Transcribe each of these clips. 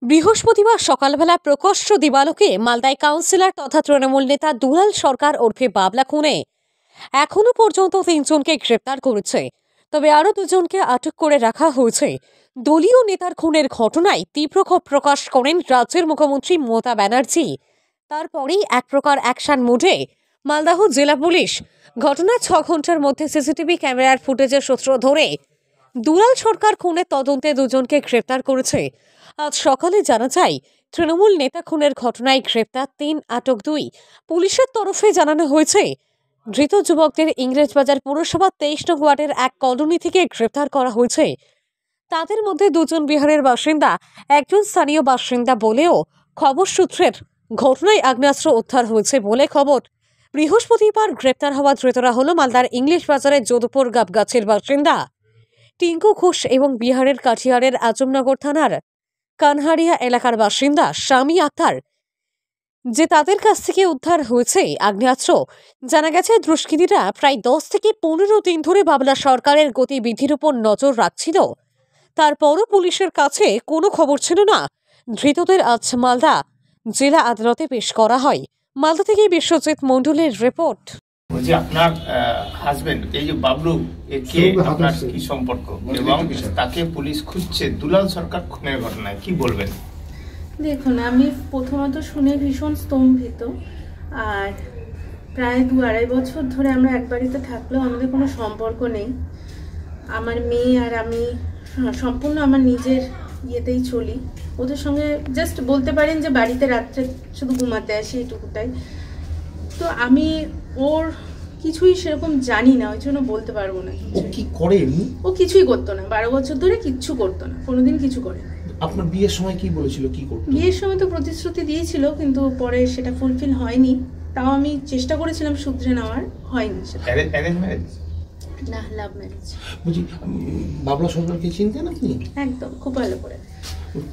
বৃহস্পতিবার সকালবেলা প্রকাশ্য দিবালোকে মালদায় কাউন্সিলর তথা তৃণমূল নেতা দুলাল সরকার ওরফে বাবলা খুনে এখনো পর্যন্ত 3 জনকে গ্রেপ্তার করেছে। তবে আরও 2 জনকে আটক করে রাখা হয়েছে। দলীয় নেতার খুনের ঘটনায় তীব্র ক্ষোভ প্রকাশ করেন রাজ্যের মুখ্যমন্ত্রী মমতা ব্যানার্জি। তারপরেই এক প্রকার অ্যাকশন মোডে মালদহ জেলা পুলিশ। ঘটনার 6 ঘন্টার মধ্যে সিসিটিভি ক্যামেরার ফুটেজের সূত্র ধরে দুলাল সরকার খুনের তদন্তে 2 জনকে গ্রেপ্তার করেছে। আজ সকালে জানা যায়, তৃণমূল নেতা খুনের ঘটনায় গ্রেপ্তার 3, আটক 2। পুলিশের তরফে জানানো হয়েছে, ধৃত যুবকদের ইংরেজবাজার পুরসভা 23 নং ওয়ার্ডের এক কলোনি থেকে গ্রেপ্তার করা হয়েছে। তাদের মধ্যে 2 জন বিহারের বাসিন্দা, একজন স্থানীয় বাসিন্দা বলেও খবর সূত্রের। ঘটনায় আগ্নেয়াস্ত্র উদ্ধার হয়েছে বলে খবর। বৃহস্পতিবার গ্রেপ্তার হওয়া ধৃতরা হল মালদার ইংলিশ বাজারের যদুপুর গাবগাছের বাসিন্দা টিঙ্কু ঘোষ এবং বিহারের কাঠিয়ারের আজমনগর থানার কানহারিয়া এলাকার বাসিন্দা স্বামী আক্তার। যে তাদের কাছ থেকে উদ্ধার হয়েছে আগ্নেয়াস্ত্র। জানা গেছে, দুষ্কৃতীরা প্রায় 10 থেকে 15 দিন ধরে বাবলা সরকারের গতিবিধির উপর নজর রাখছিল। তারপরও পুলিশের কাছে কোনো খবর ছিল না। ধৃতদের আজ মালদা জেলা আদালতে পেশ করা হয়। মালদা থেকে বিশ্বজিৎ মণ্ডলের রিপোর্ট। বলছি, আপনার হাজবেন্ড এই যে বাবলু, একে আপনার কি সম্পর্ক এবং তাকে পুলিশ খুঁজছে দুলাল সরকার খুনের ঘটনায়, কি বলবেন? দেখুন, আমি প্রথমত শুনে ভীষণ স্তম্ভিত। আর প্রায় 2-2.5 বছর ধরে আমরা এক বাড়িতে থাকলেও আমাদের কোনো সম্পর্ক নেই। আমার মেয়ে আর আমি সম্পূর্ণ আমার নিজের ইয়েতেই চলি। ওদের সঙ্গে জাস্ট বলতে পারেন যে বাড়িতে রাত্রে শুধু ঘুমাতে আসি, এইটুকুটাই। তো আমি ওর কিছুই সেরকম জানি না, ওই জন্য বলতে পারবো না। ও কি করে? ও কিছুই করতো না, 12 বছর ধরে কিচ্ছু করতো না, কোনোদিন কিছু করে না। আপনার বিয়ের সময় কি বলেছিল, কি করতো? বিয়ের সময় তো প্রতিশ্রুতি দিয়েছিল, কিন্তু পরে সেটা ফুলফিল হয়নি। তাও আমি চেষ্টা করেছিলাম শুধরে নেওয়ার, হয়নি সেটা। অ্যারেঞ্জ ম্যারেজ না, লাভ ম্যারেজ। বুঝি, বাবলা সরকারকে চিনতেন আপনি? একদম, খুব ভালো করে।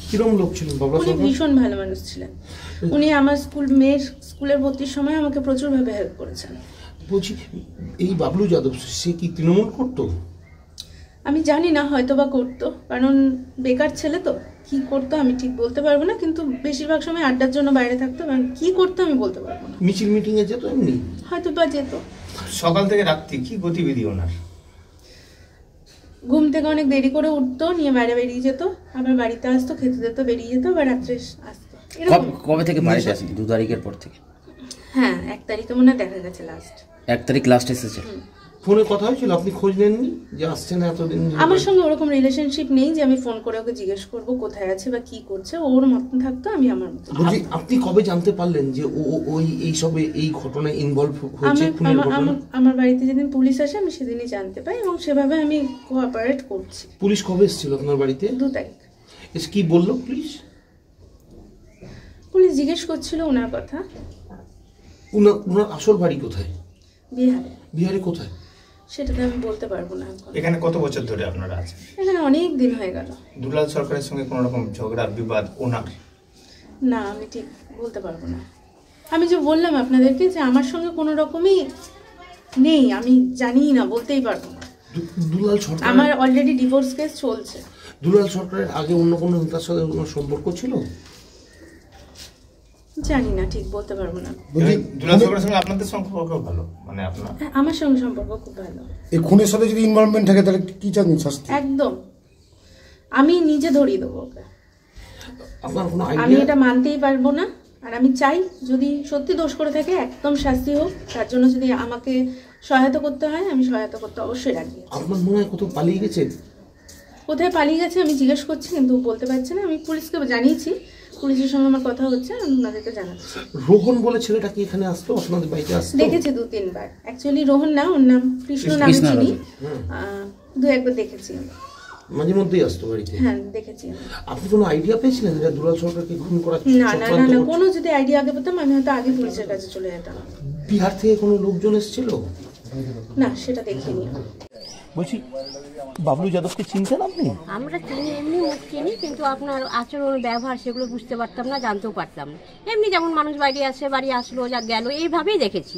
কিরকম লোক ছিলেন বাবলা উনি সরকার? ভীষণ ভালো মানুষ ছিলেন। উনি আমার মেয়ের স্কুলের ভর্তির সময় আমাকে প্রচুরভাবে হেল্প করেছেন। বলছি, এই বাবলু যাদব সে কি তৃণমূল করতো? আমি জানি না, হয়তো বা করতো, কারণ বেকার ছেলে তো। কি করতো আমি ঠিক বলতে পারবো না, কিন্তু বেশিরভাগ সময় আড্ডার জন্য বাইরে থাকতো। কি করতো আমি বলতে পারবো না। মিছিল মিটিং এ যেত এমনি? হয়তো বা যেত। সকাল থেকে রাত্রি কি গতিবিধি ওনার? ঘুম থেকে অনেক দেরি করে উঠতো, নিয়ে বাইরে বেরিয়ে যেত, আবার বাড়িতে আসতো, খেতে দিত, বেরিয়ে যেত, আবার রাত্রে আসতো। কবে থেকে বাড়িতে আসেন? 2 তারিখের পর থেকে? হ্যাঁ, 1 তারিখে মনে দেখা গেছে লাস্ট। 1 তারিখ লাস্ট এসেছে। ফোনে কথা হয়েছিল? আপনি খোঁজ নেননি যে আসছেন এতদিন? আমার সঙ্গে ওরকম রিলেশনশিপ নেই যে আমি ফোন করে ওকে জিজ্ঞেস করবো কোথায় আছে বা কি করছে। ওর মতন থাকতো, আমি আমার মতন। বলছি, আপনি কবে জানতে পারলেন যে ও ওই এই সবে এই ঘটনায় ইনভলভ হয়েছে? আমার বাড়িতে যেদিন পুলিশ আসে আমি সেদিনই জানতে পাই, এবং সেভাবে আমি কোঅপারেট করছি। পুলিশ কবে এসেছিল আপনার বাড়িতে? 2 তারিখ। এসে কি বললো পুলিশ? পুলিশ জিজ্ঞেস করছিল ওনার কথা। উনার আসল বাড়ি কোথায়? বিহারে। বিহারে কোথায়? সেটা তো আমি বলতে পারবো না। এখানে কত বছর ধরে আপনারা আছেন? এখানে অনেক দিন হয়ে গেল। দুলাল সরকারের সঙ্গে কোনো রকম ঝগড়া বিবাদ ওনার? না, আমি ঠিক বলতে পারবো না। আমি যে বললাম আপনাদেরকে যে আমার সঙ্গে কোনো রকমই নেই, আমি জানি না, বলতেই পারবো না। দুলাল সরকার, আমার অলরেডি ডিভোর্স কেস চলছে। দুলাল সরকারের আগে অন্য কোনো নেতার সাথে কোনো সম্পর্ক ছিল? জানি না, ঠিক বলতে পারবো না। দুলাল সরকারের সঙ্গে আপনাদের সম্পর্ক ভালো? মানে আপনার? আমার সঙ্গে সম্পর্ক খুব ভালো। এই খুনের সাথে যদি ইনভলভমেন্ট থাকে তাহলে কি চান শাস্তি? একদম, আমি নিজে ধরিয়ে দেবো ওকে। আপনার কোনো আমি আইডিয়া? এটা মানতেই পারবো না। আর আমি চাই যদি সত্যি দোষ করে থাকে একদম শাস্তি হোক। তার জন্য যদি আমাকে সহায়তা করতে হয়, আমি সহায়তা করতে অবশ্যই রাজি আছি। আপনার মনে হয় কোথাও পালিয়ে গেছে? কোথায় পালিয়ে গেছে আমি জিজ্ঞেস করছি, কিন্তু বলতে পারছি না। আমি পুলিশকে জানিয়েছি, পুলিশের সঙ্গে আমার কথা হচ্ছে, আমি ওনাদেরকে জানাচ্ছি। রোহন বলে ছেলেটা কি এখানে আসতো, আপনাদের বাড়িতে আসতো? দেখেছি 2-3 বার। অ্যাকচুয়ালি রোহন না, ওর নাম কৃষ্ণ নামে চিনি। 2-1 বার দেখেছি। মাঝে মধ্যেই আসতো বাড়িতে? হ্যাঁ, দেখেছি। আপনি কোনো আইডিয়া পেয়েছিলেন যে দুলাল সরকারকে খুন করা? না না না, কোনো যদি আইডিয়া আগে পেতাম আমি হয়তো আগে পুলিশের কাছে চলে যেতাম। বিহার থেকে কোনো লোকজন এসেছিল? না, সেটা দেখিনি। বলছি, বাবলু যাদবকে চিনতেন আপনি? আমরা চিনি, এমনি মুখ চিনি, কিন্তু আপনার আচরণ ব্যবহার সেগুলো বুঝতে পারতাম না, জানতেও পারতাম না। এমনি যেমন মানুষ বাড়ি আসে, বাড়ি আসলো, যা গেল, এইভাবেই দেখেছি।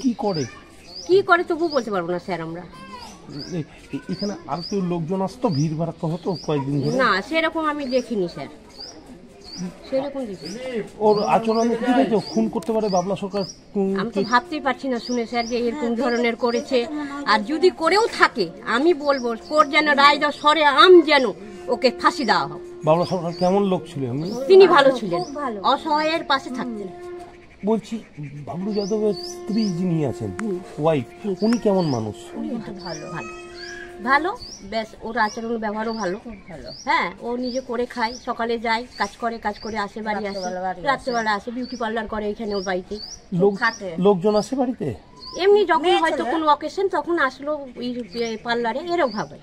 কি করে তবু বলতে পারবো না স্যার। আমরা এখানে আর কেউ লোকজন আসতো, ভিড় ভাড়া হতো কয়েকদিন ধরে? না, সেরকম আমি দেখিনি স্যার। সেরকম কিছু ওর আচরণে কি দেখছো খুন করতে পারে বাবলা সরকার? আমি তো ভাবতেই পারছি না শুনে স্যার যে এরকম ধরনের করেছে। আর যদি করেও থাকে আমি বলবো কোর্ট যেন রায় দাও, সরে আম যেন ওকে ফাঁসি দেওয়া হোক। বাবলা সরকার কেমন লোক ছিল এমনি? তিনি ভালো ছিলেন, অসহায়ের পাশে থাকতেন। বলছি বাবলু যাদবের স্ত্রী যিনি আছেন, ওয়াইফ, উনি কেমন মানুষ? ভালো ভালো ভালো, বেশ ওর আচরণ ব্যবহারও ভালো। হ্যাঁ, ও নিজে করে খায়, সকালে যায় কাজ করে আসে, বাড়ি আসে, রাত্রেবেলা আসে, বিউটি পার্লার করে এখানে ওর বাড়িতে। লোকজন আসে বাড়িতে এমনি যখন হয়তো কোনো অকেশন তখন আসলো ওই পার্লারে, এরও ভাবে।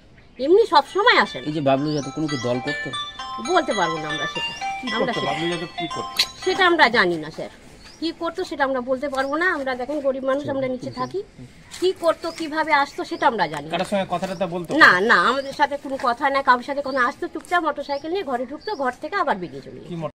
এমনি সবসময় আসেন। এই যে বাবলু যাদব কোনো কি দল করতো? বলতে পারবো না আমরা সেটা, সেটা আমরা জানি না স্যার। কি করতো সেটা আমরা বলতে পারবো না। আমরা দেখেন গরিব মানুষ, আমরা নিচে থাকি। কি করতো, কিভাবে আসতো সেটা আমরা জানি না। না, আমাদের সাথে কোনো কথা নাই, কারোর সাথে কোনো আসতো, চুপচাপ মোটরসাইকেল নিয়ে ঘরে ঢুকতো, ঘর থেকে আবার বেরিয়ে চলে যেত।